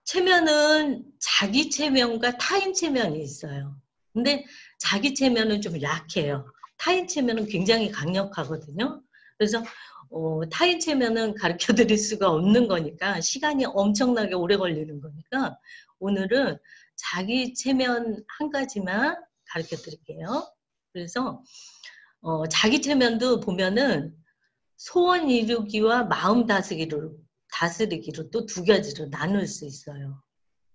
체면은 자기 체면과 타인 체면이 있어요. 근데 자기 체면은 좀 약해요. 타인 체면은 굉장히 강력하거든요. 그래서 타인 체면은 가르쳐 드릴 수가 없는 거니까 시간이 엄청나게 오래 걸리는 거니까 오늘은 자기 체면 한 가지만 가르쳐 드릴게요. 그래서 자기 체면도 보면은 소원 이루기와 마음 다스리기로 또 두 가지로 나눌 수 있어요.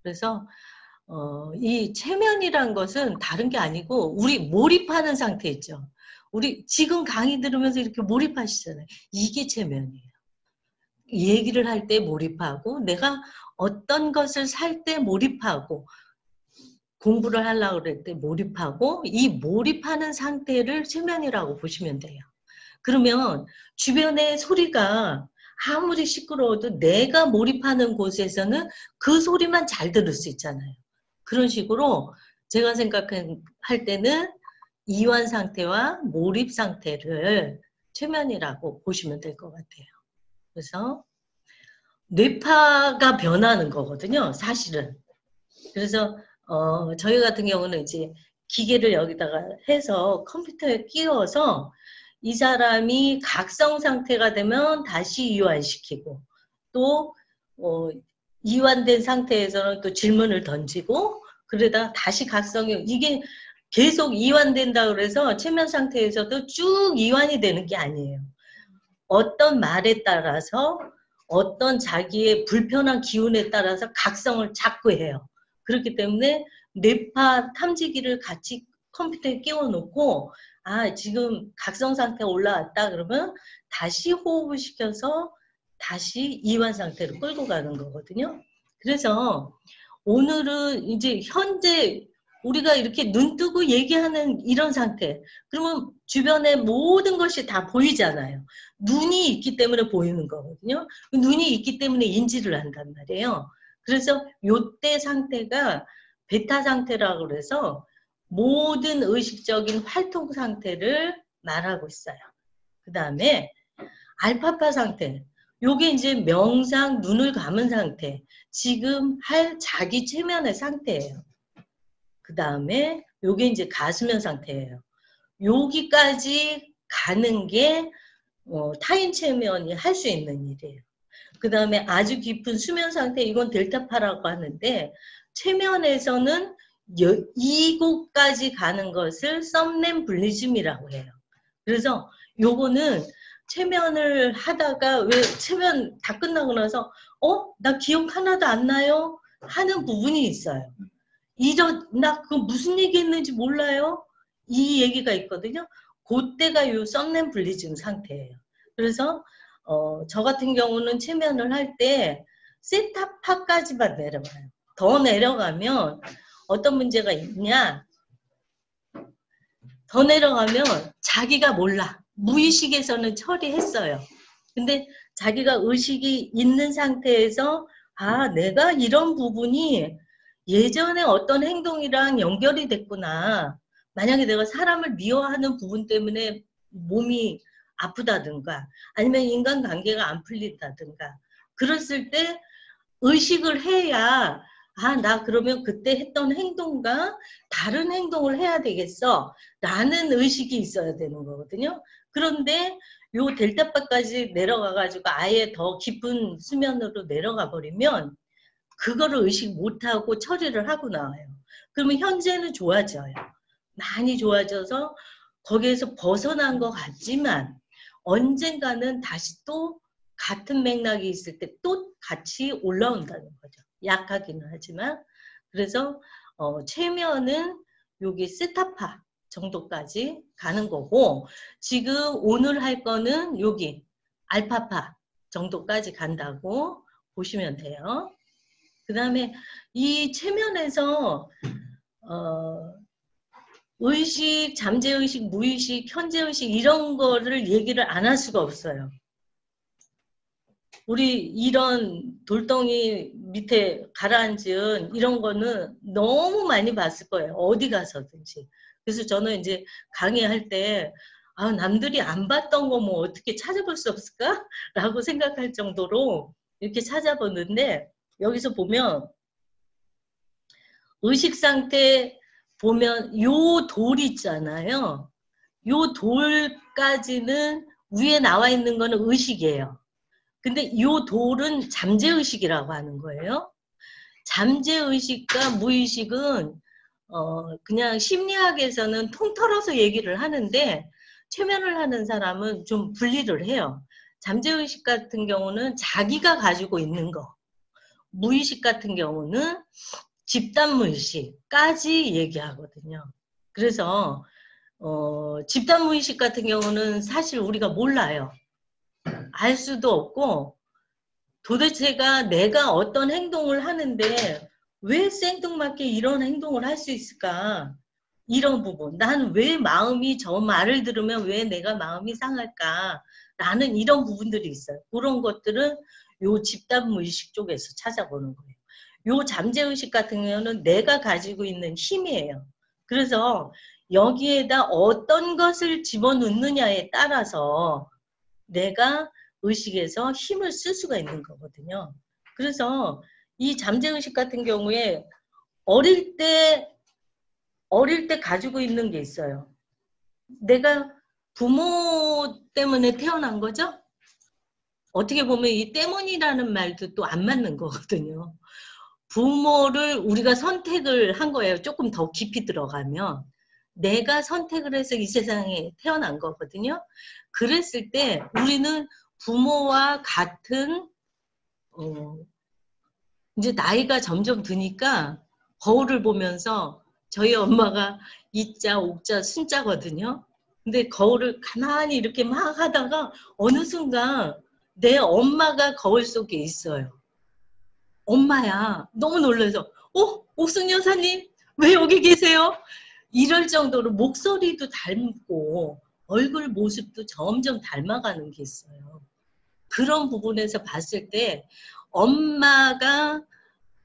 그래서 이 체면이란 것은 다른 게 아니고 우리 몰입하는 상태 있죠. 우리 지금 강의 들으면서 이렇게 몰입하시잖아요. 이게 체면이에요. 얘기를 할 때 몰입하고 내가 어떤 것을 살 때 몰입하고 공부를 하려고 그럴 때 몰입하고 이 몰입하는 상태를 체면이라고 보시면 돼요. 그러면 주변의 소리가 아무리 시끄러워도 내가 몰입하는 곳에서는 그 소리만 잘 들을 수 있잖아요. 그런 식으로 제가 생각할 때는 이완 상태와 몰입 상태를 최면이라고 보시면 될 것 같아요. 그래서 뇌파가 변하는 거거든요, 사실은. 그래서 저희 같은 경우는 이제 기계를 여기다가 해서 컴퓨터에 끼워서 이 사람이 각성 상태가 되면 다시 이완시키고 또 이완된 상태에서는 또 질문을 던지고 그러다가 다시 각성이 이게 계속 이완된다 그래서 체면 상태에서도 쭉 이완이 되는 게 아니에요. 어떤 말에 따라서 어떤 자기의 불편한 기운에 따라서 각성을 자꾸 해요. 그렇기 때문에 뇌파 탐지기를 같이 컴퓨터에 끼워놓고 지금 각성 상태가 올라왔다 그러면 다시 호흡을 시켜서 다시 이완 상태로 끌고 가는 거거든요. 그래서 오늘은 이제 현재 우리가 이렇게 눈 뜨고 얘기하는 이런 상태. 그러면 주변에 모든 것이 다 보이잖아요. 눈이 있기 때문에 보이는 거거든요. 눈이 있기 때문에 인지를 한단 말이에요. 그래서 요때 상태가 베타 상태라고 그래서 모든 의식적인 활동 상태를 말하고 있어요. 그 다음에 알파파 상태. 요게 이제 명상 눈을 감은 상태. 지금 할 자기 체면의 상태예요. 그 다음에 요게 이제 가수면 상태예요. 여기까지 가는 게 타인 체면이 할 수 있는 일이에요. 그 다음에 아주 깊은 수면 상태, 이건 델타파라고 하는데 체면에서는 이곳까지 가는 것을 썸렘블리즘이라고 해요. 그래서 요거는 체면을 하다가 왜 체면 다 끝나고 나서 나 기억 하나도 안 나요? 하는 부분이 있어요. 나 그 무슨 얘기했는지 몰라요? 이 얘기가 있거든요. 그때가 요 썸렘블리즘 상태예요. 그래서 저 같은 경우는 체면을 할 때 세타파까지만 내려가요. 더 내려가면 어떤 문제가 있냐? 더 내려가면 자기가 몰라. 무의식에서는 처리했어요. 근데 자기가 의식이 있는 상태에서 내가 이런 부분이 예전에 어떤 행동이랑 연결이 됐구나. 만약에 내가 사람을 미워하는 부분 때문에 몸이 아프다든가 아니면 인간관계가 안 풀린다든가 그랬을 때 의식을 해야 나 그러면 그때 했던 행동과 다른 행동을 해야 되겠어 라는 의식이 있어야 되는 거거든요. 그런데 요 델타파까지 내려가가지고 아예 더 깊은 수면으로 내려가 버리면 그거를 의식 못하고 처리를 하고 나와요. 그러면 현재는 좋아져요. 많이 좋아져서 거기에서 벗어난 것 같지만 언젠가는 다시 또 같은 맥락이 있을 때 또 같이 올라온다는 거죠. 약하기는 하지만. 그래서 체면은 여기 세타파 정도까지 가는 거고 지금 오늘 할 거는 여기 알파파 정도까지 간다고 보시면 돼요. 그 다음에 이 체면에서 의식, 잠재의식, 무의식, 현재의식 이런 거를 얘기를 안 할 수가 없어요. 우리 이런 돌덩이 밑에 가라앉은 이런 거는 너무 많이 봤을 거예요. 어디 가서든지. 그래서 저는 이제 강의할 때 남들이 안 봤던 거 뭐 어떻게 찾아볼 수 없을까? 라고 생각할 정도로 이렇게 찾아보는데 여기서 보면 의식 상태 보면 요 돌 있잖아요. 요 돌까지는 위에 나와 있는 거는 의식이에요. 근데 요 돌은 잠재의식이라고 하는 거예요. 잠재의식과 무의식은 그냥 심리학에서는 통틀어서 얘기를 하는데 최면을 하는 사람은 좀 분리를 해요. 잠재의식 같은 경우는 자기가 가지고 있는 거, 무의식 같은 경우는 집단무의식까지 얘기하거든요. 그래서 집단무의식 같은 경우는 사실 우리가 몰라요. 알 수도 없고 도대체가 내가 어떤 행동을 하는데 왜 생뚱맞게 이런 행동을 할 수 있을까? 이런 부분. 난 왜 마음이 저 말을 들으면 왜 내가 마음이 상할까? 라는 이런 부분들이 있어요. 그런 것들은 요 집단무의식 쪽에서 찾아보는 거예요. 요 잠재의식 같은 경우는 내가 가지고 있는 힘이에요. 그래서 여기에다 어떤 것을 집어넣느냐에 따라서 내가 의식에서 힘을 쓸 수가 있는 거거든요. 그래서 이 잠재의식 같은 경우에 어릴 때 가지고 있는 게 있어요. 내가 부모 때문에 태어난 거죠? 어떻게 보면 이 때문이라는 말도 또 안 맞는 거거든요. 부모를 우리가 선택을 한 거예요. 조금 더 깊이 들어가면. 내가 선택을 해서 이 세상에 태어난 거거든요. 그랬을 때 우리는 부모와 같은 이제 나이가 점점 드니까 거울을 보면서 저희 엄마가 이자, 옥자, 순자거든요. 근데 거울을 가만히 이렇게 막 하다가 어느 순간 내 엄마가 거울 속에 있어요. 엄마야. 너무 놀라서 옥순 여사님 왜 여기 계세요? 이럴 정도로 목소리도 닮고 얼굴 모습도 점점 닮아가는 게 있어요. 그런 부분에서 봤을 때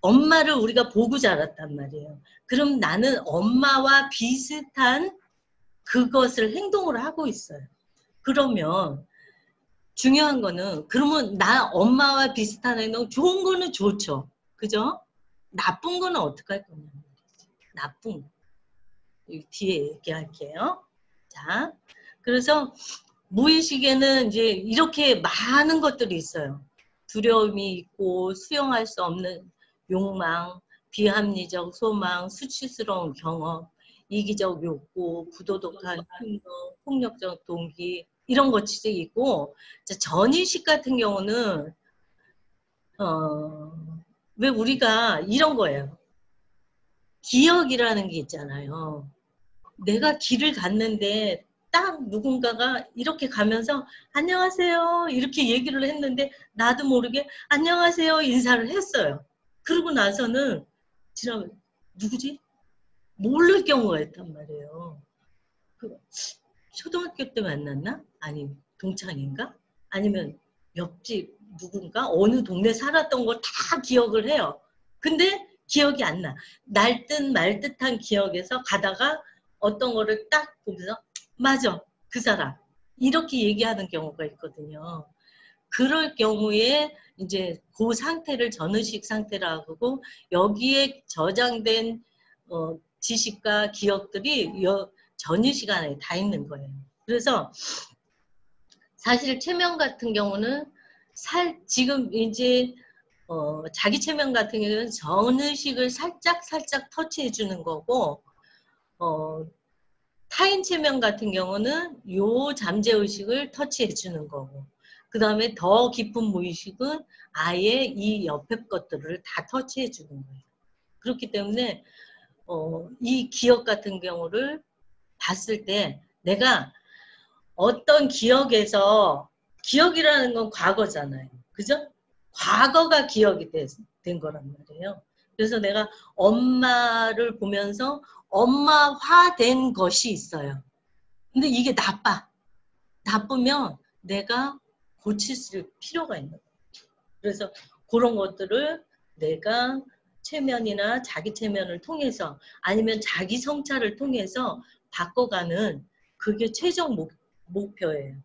엄마를 우리가 보고 자랐단 말이에요. 그럼 나는 엄마와 비슷한 그것을 행동을 하고 있어요. 그러면 중요한 거는 그러면 나 엄마와 비슷한 행동 좋은 거는 좋죠. 그죠? 나쁜 거는 어떻게 할 거냐. 나쁜 거. 뒤에 얘기할게요. 자, 그래서 무의식에는 이제 이렇게 많은 것들이 있어요. 두려움이 있고 수용할 수 없는 욕망, 비합리적 소망, 수치스러운 경험, 이기적 욕구, 부도덕한 충동, 폭력적 동기 이런 것들이 있고 전의식 같은 경우는 왜 우리가 이런 거예요. 기억이라는 게 있잖아요. 내가 길을 갔는데 딱 누군가가 이렇게 가면서 안녕하세요 이렇게 얘기를 했는데 나도 모르게 안녕하세요 인사를 했어요. 그러고 나서는 지나면 누구지? 모를 경우가 있단 말이에요. 초등학교 때 만났나? 아니 동창인가? 아니면 옆집 누군가? 어느 동네 살았던 거 다 기억을 해요. 근데 기억이 안 나. 날듯 말듯한 기억에서 가다가 어떤 거를 딱 보면서 맞아 그 사람 이렇게 얘기하는 경우가 있거든요. 그럴 경우에 이제 그 상태를 전의식 상태라고 하고 여기에 저장된 지식과 기억들이 전의식 안에 다 있는 거예요. 그래서 사실 체면 같은 경우는 지금 이제 자기 체면 같은 경우는 전의식을 살짝 터치해 주는 거고 타인 체면 같은 경우는 요 잠재의식을 터치해 주는 거고 그 다음에 더 깊은 무의식은 아예 이 옆에 것들을 다 터치해 주는 거예요. 그렇기 때문에 이 기억 같은 경우를 봤을 때 내가 어떤 기억에서 기억이라는 건 과거잖아요. 그죠? 과거가 기억이 된 거란 말이에요. 그래서 내가 엄마를 보면서 엄마화된 것이 있어요. 근데 이게 나쁘면 내가 고칠 필요가 있는 거예요. 그래서 그런 것들을 내가 체면이나 자기 체면을 통해서 아니면 자기 성찰을 통해서 바꿔가는 그게 최종 목표예요.